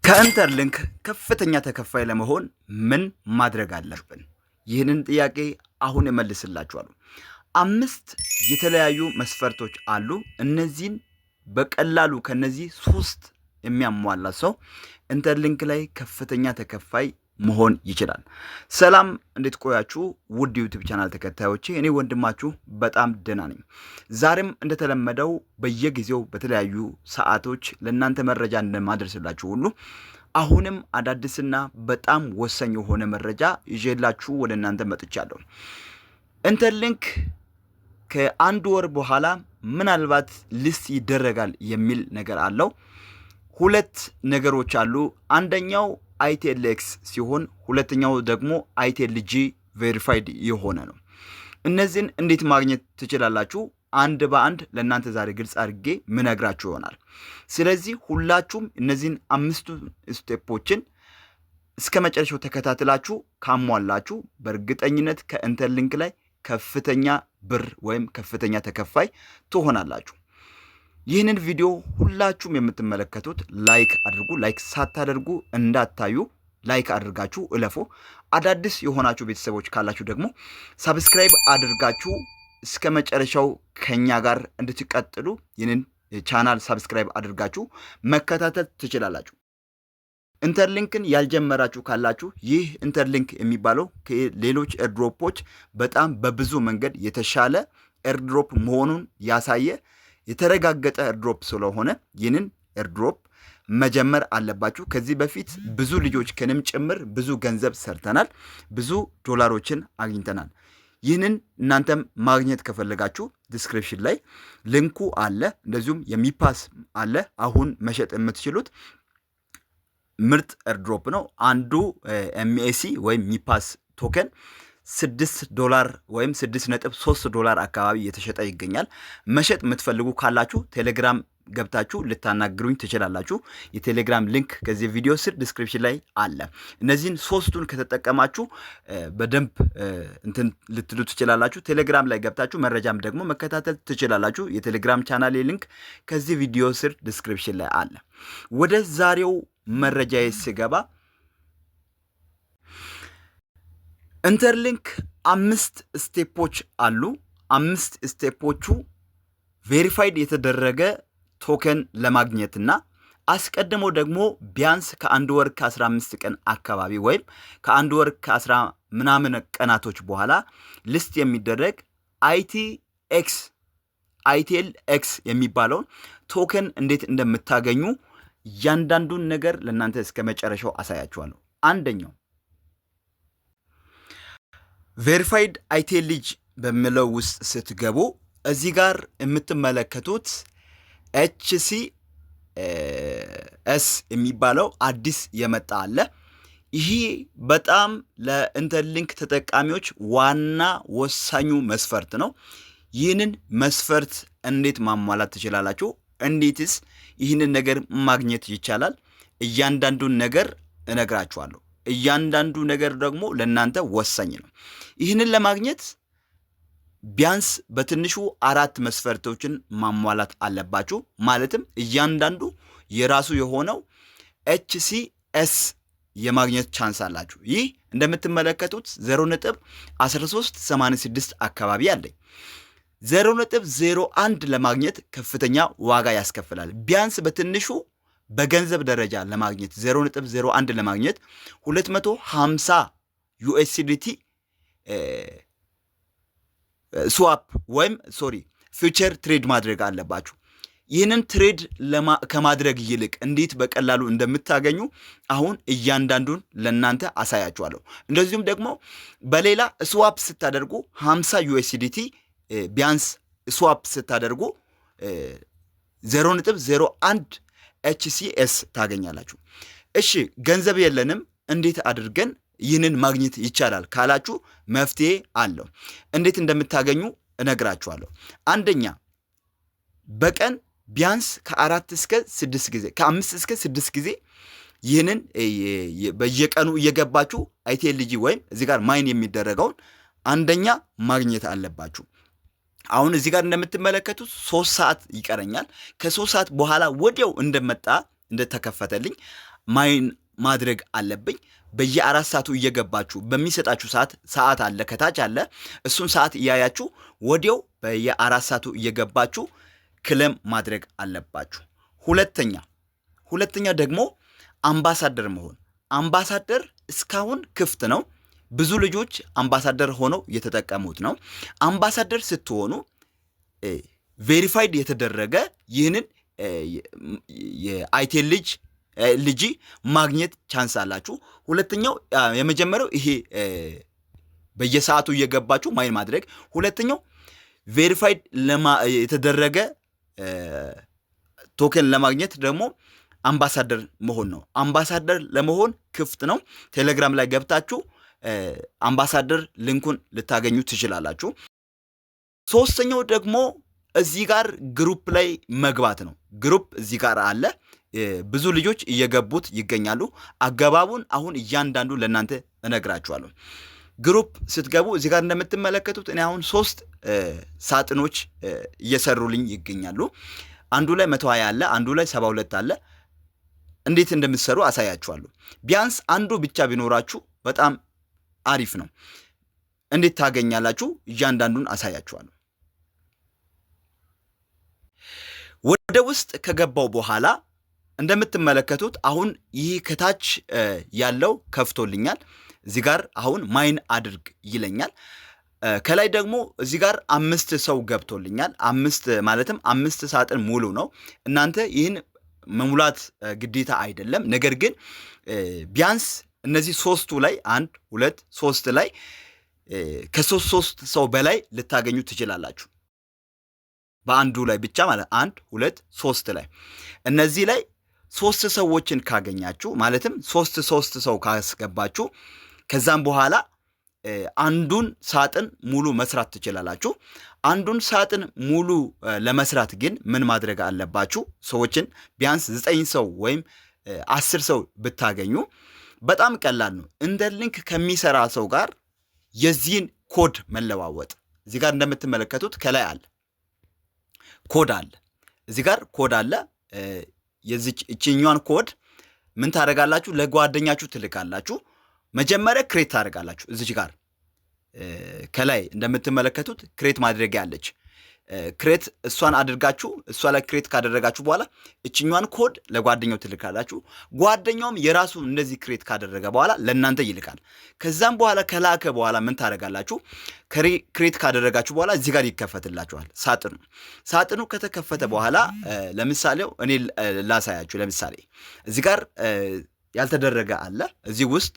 ከኢንተርሊንክ ከፍተኛ ተከፋይ ለመሆን ምን ማድረግ አለብን? ይህንን ጥያቄ አሁን እመልስላችኋለሁ። 5 የተለያዩ መስፈርቶች አሉ። እነዚህን በቀላሉ ከነዚህ 3 የሚያሟላ ሰው ኢንተርሊንክ ላይ ከፍተኛ ተከፋይ መሆን ይችላል። ሰላም፣ እንዴት ቆያችሁ? ውድ ዩቲዩብ ቻናል ተከታዮቼ፣ እኔ ወንድማችሁ በጣም ደህና ነኝ። ዛሬም እንደተለመደው በየጊዜው በተለያዩ ሰዓቶች ለእናንተ መረጃ እንደማደርስላችሁ ሁሉ አሁንም አዳዲስና በጣም ወሳኝ የሆነ መረጃ ይዤላችሁ ወደ እናንተ መጥቻለሁ። ኢንተርሊንክ ከአንድ ወር በኋላ ምናልባት ሊስት ይደረጋል የሚል ነገር አለው። 2 ነገሮች አሉ። አንደኛው ITLX ሲሆን ሁለተኛው ደግሞ ITLG ቬሪፋይድ የሆነ ነው። እነዚህን እንዴት ማግኘት ትችላላችሁ? አንድ በአንድ ለእናንተ ዛሬ ግልጽ አድርጌ ምነግራችሁ ይሆናል። ስለዚህ ሁላችሁም እነዚህን 5 ስቴፖችን እስከ መጨረሻው ተከታትላችሁ ካሟላችሁ በእርግጠኝነት ከኢንተርሊንክ ላይ ከፍተኛ ብር ወይም ከፍተኛ ተከፋይ ትሆናላችሁ። ይህንን ቪዲዮ ሁላችሁም የምትመለከቱት ላይክ አድርጉ። ላይክ ሳታደርጉ እንዳታዩ፣ ላይክ አድርጋችሁ እለፉ። አዳዲስ የሆናችሁ ቤተሰቦች ካላችሁ ደግሞ ሰብስክራይብ አድርጋችሁ እስከ መጨረሻው ከኛ ጋር እንድትቀጥሉ ይህንን ቻናል ሰብስክራይብ አድርጋችሁ መከታተል ትችላላችሁ። ኢንተርሊንክን ያልጀመራችሁ ካላችሁ ይህ ኢንተርሊንክ የሚባለው ከሌሎች ኤርድሮፖች በጣም በብዙ መንገድ የተሻለ ኤርድሮፕ መሆኑን ያሳየ የተረጋገጠ ኤርድሮፕ ስለሆነ ይህንን ኤርድሮፕ መጀመር አለባችሁ። ከዚህ በፊት ብዙ ልጆች ከንም ጭምር ብዙ ገንዘብ ሰርተናል፣ ብዙ ዶላሮችን አግኝተናል። ይህንን እናንተም ማግኘት ከፈለጋችሁ ዲስክሪፕሽን ላይ ሊንኩ አለ። እንደዚሁም የሚፓስ አለ። አሁን መሸጥ የምትችሉት ምርጥ ኤርድሮፕ ነው። አንዱ ኤምኤሲ ወይም ሚፓስ ቶከን $6 ወይም $6.3 አካባቢ እየተሸጠ ይገኛል። መሸጥ የምትፈልጉ ካላችሁ ቴሌግራም ገብታችሁ ልታናግሩኝ ትችላላችሁ። የቴሌግራም ሊንክ ከዚህ ቪዲዮ ስር ዲስክሪፕሽን ላይ አለ። እነዚህን 3ቱን ከተጠቀማችሁ በደንብ እንትን ልትሉ ትችላላችሁ። ቴሌግራም ላይ ገብታችሁ መረጃም ደግሞ መከታተል ትችላላችሁ። የቴሌግራም ቻናሌ ሊንክ ከዚህ ቪዲዮ ስር ዲስክሪፕሽን ላይ አለ። ወደ ዛሬው መረጃዬ ስገባ ኢንተርሊንክ 5 ስቴፖች አሉ። 5 ስቴፖቹ ቬሪፋይድ የተደረገ ቶከን ለማግኘትና አስቀድሞ ደግሞ ቢያንስ ከአንድ ወር ከ15 ቀን አካባቢ ወይም ከአንድ ወር ከ10 ምናምን ቀናቶች በኋላ ሊስት የሚደረግ ITLX የሚባለውን ቶከን እንዴት እንደምታገኙ እያንዳንዱን ነገር ለእናንተ እስከ መጨረሻው አሳያችኋለሁ። አንደኛው ቬሪፋይድ ITLG በሚለው ውስጥ ስትገቡ እዚህ ጋር የምትመለከቱት HCS የሚባለው አዲስ የመጣ አለ። ይህ በጣም ለኢንተርሊንክ ተጠቃሚዎች ዋና ወሳኙ መስፈርት ነው። ይህንን መስፈርት እንዴት ማሟላት ትችላላችሁ? እንዴትስ ይህንን ነገር ማግኘት ይቻላል? እያንዳንዱን ነገር እነግራችኋለሁ። እያንዳንዱ ነገር ደግሞ ለእናንተ ወሳኝ ነው። ይህንን ለማግኘት ቢያንስ በትንሹ 4 መስፈርቶችን ማሟላት አለባችሁ። ማለትም እያንዳንዱ የራሱ የሆነው HCS የማግኘት ቻንስ አላችሁ። ይህ እንደምትመለከቱት 0.1386 አካባቢ አለኝ። 0.01 ለማግኘት ከፍተኛ ዋጋ ያስከፍላል። ቢያንስ በትንሹ በገንዘብ ደረጃ ለማግኘት 0.01 ለማግኘት 250 USDT ስዋፕ ወይም ፊውቸር ትሬድ ማድረግ አለባችሁ። ይህንን ትሬድ ከማድረግ ይልቅ እንዴት በቀላሉ እንደምታገኙ አሁን እያንዳንዱን ለእናንተ አሳያችኋለሁ። እንደዚሁም ደግሞ በሌላ ስዋፕ ስታደርጉ 50 USDT ቢያንስ ስዋፕ ስታደርጉ 0.01 HCS ታገኛላችሁ። እሺ፣ ገንዘብ የለንም እንዴት አድርገን ይህንን ማግኘት ይቻላል ካላችሁ መፍትሄ አለው። እንዴት እንደምታገኙ እነግራችኋለሁ። አንደኛ፣ በቀን ቢያንስ ከ5 እስከ 6 ጊዜ ይህንን በየቀኑ እየገባችሁ ITLG ወይም እዚህ ጋር ማይን የሚደረገውን አንደኛ ማግኘት አለባችሁ። አሁን እዚህ ጋር እንደምትመለከቱት 3 ሰዓት ይቀረኛል። ከ3 ሰዓት በኋላ ወዲያው እንደተከፈተልኝ ማይን ማድረግ አለብኝ። በየ4 ሰዓቱ እየገባችሁ በሚሰጣችሁ ሰዓት አለ ከታች አለ። እሱን ሰዓት እያያችሁ ወዲያው በየ4 ሰዓቱ እየገባችሁ ክሌም ማድረግ አለባችሁ። ሁለተኛ ደግሞ አምባሳደር መሆን። አምባሳደር እስካሁን ክፍት ነው። ብዙ ልጆች አምባሳደር ሆነው እየተጠቀሙት ነው። አምባሳደር ስትሆኑ ቬሪፋይድ የተደረገ ይህንን የአይቴል ልጅ ማግኘት ቻንስ አላችሁ። ሁለተኛው የመጀመሪያው ይሄ በየሰዓቱ እየገባችሁ ማይን ማድረግ። ሁለተኛው ቬሪፋይድ የተደረገ ቶከን ለማግኘት ደግሞ አምባሳደር መሆን ነው። አምባሳደር ለመሆን ክፍት ነው። ቴሌግራም ላይ ገብታችሁ አምባሳደር ሊንኩን ልታገኙ ትችላላችሁ። ሶስተኛው ደግሞ እዚህ ጋር ግሩፕ ላይ መግባት ነው። ግሩፕ እዚህ ጋር አለ። ብዙ ልጆች እየገቡት ይገኛሉ። አገባቡን አሁን እያንዳንዱ ለእናንተ እነግራችኋለሁ። ግሩፕ ስትገቡ እዚህ ጋር እንደምትመለከቱት እኔ አሁን 3 ሳጥኖች እየሰሩልኝ ይገኛሉ። አንዱ ላይ 120 አለ፣ አንዱ ላይ 72 አለ። እንዴት እንደምትሰሩ አሳያችኋለሁ። ቢያንስ አንዱ ብቻ ቢኖራችሁ በጣም አሪፍ ነው። እንዴት ታገኛላችሁ? እያንዳንዱን አሳያችኋለሁ። ወደ ውስጥ ከገባው በኋላ እንደምትመለከቱት አሁን ይህ ከታች ያለው ከፍቶልኛል። እዚህ ጋር አሁን ማይን አድርግ ይለኛል። ከላይ ደግሞ እዚህ ጋር 5 ሰው ገብቶልኛል። 5 ማለትም 5 ሳጥን ሙሉ ነው። እናንተ ይህን መሙላት ግዴታ አይደለም። ነገር ግን ቢያንስ እነዚህ 3ቱ ላይ 1 2 3 ላይ ከ3 ሰው በላይ ልታገኙ ትችላላችሁ። በአንዱ ላይ ብቻ ማለት 1 2 3 ላይ እነዚህ ላይ 3 ሰዎችን ካገኛችሁ ማለትም 3 ሰው ካስገባችሁ ከዛም በኋላ አንዱን ሳጥን ሙሉ መስራት ትችላላችሁ። አንዱን ሳጥን ሙሉ ለመስራት ግን ምን ማድረግ አለባችሁ? ሰዎችን ቢያንስ 9 ሰው ወይም 10 ሰው ብታገኙ በጣም ቀላል ነው። እንደ ሊንክ ከሚሰራ ሰው ጋር የዚህን ኮድ መለዋወጥ። እዚህ ጋር እንደምትመለከቱት ከላይ አለ ኮድ አለ። እዚህ ጋር ኮድ አለ። እችኛዋን ኮድ ምን ታደርጋላችሁ? ለጓደኛችሁ ትልካላችሁ። መጀመሪያ ክሬት ታደርጋላችሁ። እዚች ጋር ከላይ እንደምትመለከቱት ክሬት ማድረጊያ አለች። ክሬት እሷን አድርጋችሁ እሷ ላይ ክሬት ካደረጋችሁ በኋላ እችኛዋን ኮድ ለጓደኛው ትልካላችሁ። ጓደኛውም የራሱ እንደዚህ ክሬት ካደረገ በኋላ ለእናንተ ይልካል። ከዛም በኋላ ከላከ በኋላ ምን ታደርጋላችሁ? ክሬት ካደረጋችሁ በኋላ እዚህ ጋር ይከፈትላችኋል ሳጥኑ ከተከፈተ በኋላ ለምሳሌው እኔ ላሳያችሁ። ለምሳሌ እዚህ ጋር ያልተደረገ አለ። እዚህ ውስጥ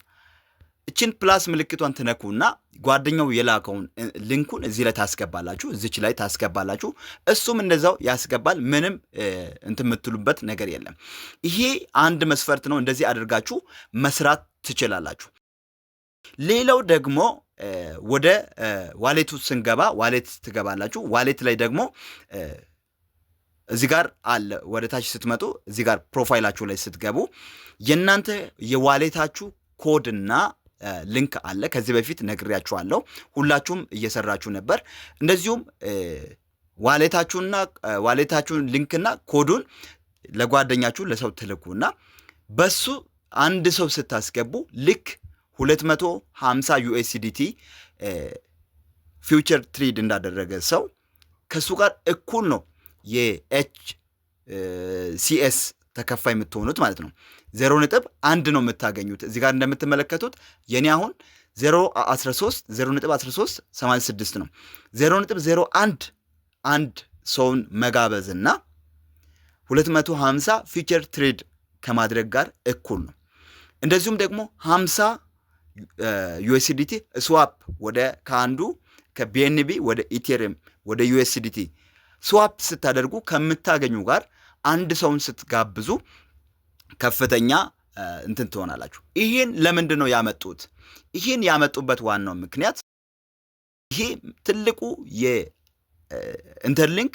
እችን ፕላስ ምልክቷን ትነኩና ጓደኛው የላከውን ሊንኩን እዚህ ላይ ታስገባላችሁ። እዚች ላይ ታስገባላችሁ። እሱም እንደዛው ያስገባል። ምንም እንትን የምትሉበት ነገር የለም። ይሄ አንድ መስፈርት ነው። እንደዚህ አድርጋችሁ መስራት ትችላላችሁ። ሌላው ደግሞ ወደ ዋሌቱ ስንገባ ዋሌት ትገባላችሁ። ዋሌት ላይ ደግሞ እዚህ ጋር አለ። ወደ ታች ስትመጡ እዚህ ጋር ፕሮፋይላችሁ ላይ ስትገቡ የእናንተ የዋሌታችሁ ኮድና ሊንክ አለ። ከዚህ በፊት ነግሬያችኋለሁ። ሁላችሁም እየሰራችሁ ነበር። እንደዚሁም ዋሌታችሁን ሊንክና ኮዱን ለጓደኛችሁ ለሰው ትልኩና በሱ አንድ ሰው ስታስገቡ ልክ 250 ዩኤስዲቲ ፊውቸር ትሬድ እንዳደረገ ሰው ከሱ ጋር እኩል ነው የኤችሲኤስ ተከፋይ የምትሆኑት ማለት ነው። 0.1 ነው የምታገኙት። እዚህ ጋር እንደምትመለከቱት የኔ አሁን 0.13 ነው። 0.01 አንድ ሰውን መጋበዝና 250 ፊቸር ትሬድ ከማድረግ ጋር እኩል ነው። እንደዚሁም ደግሞ 50 ዩኤስዲቲ ስዋፕ ከአንዱ ከቢኤንቢ ወደ ኢቴሪየም ወደ ዩኤስዲቲ ስዋፕ ስታደርጉ ከምታገኙ ጋር አንድ ሰውን ስትጋብዙ ከፍተኛ እንትን ትሆናላችሁ። ይህን ለምንድን ነው ያመጡት? ይህን ያመጡበት ዋናው ምክንያት ይሄ ትልቁ የኢንተርሊንክ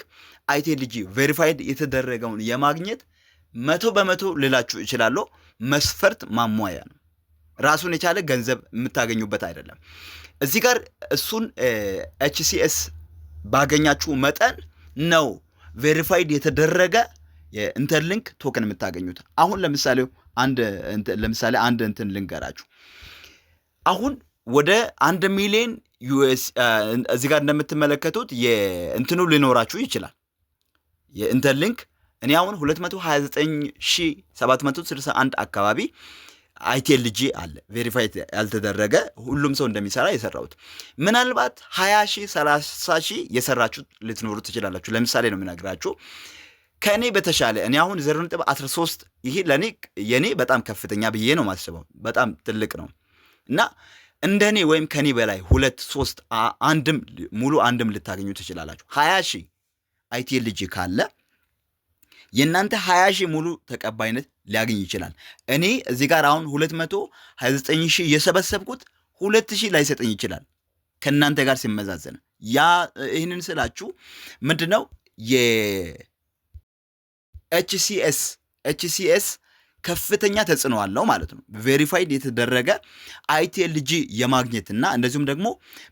አይቴልጂ ቬሪፋይድ የተደረገውን የማግኘት 100% ልላችሁ እችላለሁ መስፈርት ማሟያ ነው። ራሱን የቻለ ገንዘብ የምታገኙበት አይደለም። እዚህ ጋር እሱን ኤችሲኤስ ባገኛችሁ መጠን ነው ቬሪፋይድ የተደረገ የኢንተርሊንክ ቶከን የምታገኙት። አሁን ለምሳሌ ለምሳሌ አንድ እንትን ልንገራችሁ። አሁን ወደ 1 ሚሊዮን ዩኤስ እዚህ ጋር እንደምትመለከቱት የእንትኑ ሊኖራችሁ ይችላል የኢንተርሊንክ። እኔ አሁን 229761 አካባቢ አይቲኤልጂ አለ ቬሪፋይድ ያልተደረገ ሁሉም ሰው እንደሚሰራ የሰራሁት። ምናልባት 20,000 30,000 የሰራችሁ ልትኖሩ ትችላላችሁ። ለምሳሌ ነው የምነግራችሁ ከእኔ በተሻለ እኔ አሁን 0.13 ይሄ የኔ በጣም ከፍተኛ ብዬ ነው ማስበው፣ በጣም ትልቅ ነው እና እንደኔ ወይም ከኔ በላይ 2 3 አንድም ልታገኙ ትችላላችሁ። 20,000 አይቲኤልጂ ካለ የእናንተ 20,000 ሙሉ ተቀባይነት ሊያገኝ ይችላል። እኔ እዚህ ጋር አሁን 229,000 የሰበሰብኩት 2,000 ላይሰጠኝ ይችላል ከእናንተ ጋር ሲመዛዘን። ይህንን ስላችሁ ምንድነው የኤችሲኤስ ከፍተኛ ተጽዕኖ አለው ማለት ነው። ቬሪፋይድ የተደረገ አይቲኤልጂ የማግኘትና እንደዚሁም ደግሞ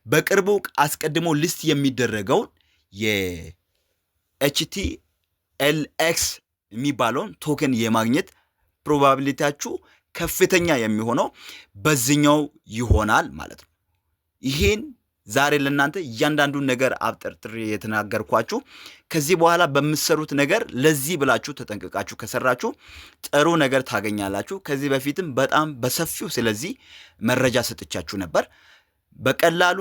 በቅርቡ አስቀድሞ ሊስት የሚደረገውን የኤችቲኤልኤክስ የሚባለውን ቶከን የማግኘት ፕሮባቢሊቲያችሁ ከፍተኛ የሚሆነው በዚህኛው ይሆናል ማለት ነው። ይሄን ዛሬ ለእናንተ እያንዳንዱን ነገር አብጠርጥሬ የተናገርኳችሁ ከዚህ በኋላ በምትሰሩት ነገር ለዚህ ብላችሁ ተጠንቅቃችሁ ከሰራችሁ ጥሩ ነገር ታገኛላችሁ። ከዚህ በፊትም በጣም በሰፊው ስለዚህ መረጃ ሰጥቻችሁ ነበር። በቀላሉ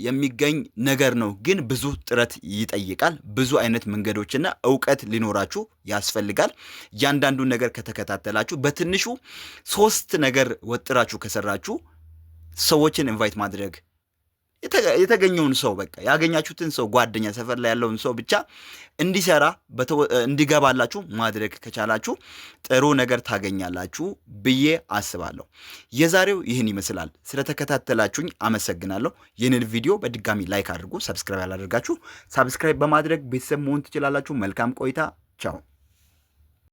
የሚገኝ ነገር ነው፣ ግን ብዙ ጥረት ይጠይቃል። ብዙ አይነት መንገዶችና እውቀት ሊኖራችሁ ያስፈልጋል። እያንዳንዱን ነገር ከተከታተላችሁ በትንሹ 3 ነገር ወጥራችሁ ከሰራችሁ ሰዎችን ኢንቫይት ማድረግ የተገኘውን ሰው በቃ ያገኛችሁትን ሰው ጓደኛ፣ ሰፈር ላይ ያለውን ሰው ብቻ እንዲሰራ እንዲገባላችሁ ማድረግ ከቻላችሁ ጥሩ ነገር ታገኛላችሁ ብዬ አስባለሁ። የዛሬው ይህን ይመስላል። ስለተከታተላችሁኝ አመሰግናለሁ። ይህንን ቪዲዮ በድጋሚ ላይክ አድርጉ። ሰብስክራይብ ያላደርጋችሁ ሰብስክራይብ በማድረግ ቤተሰብ መሆን ትችላላችሁ። መልካም ቆይታ። ቻው።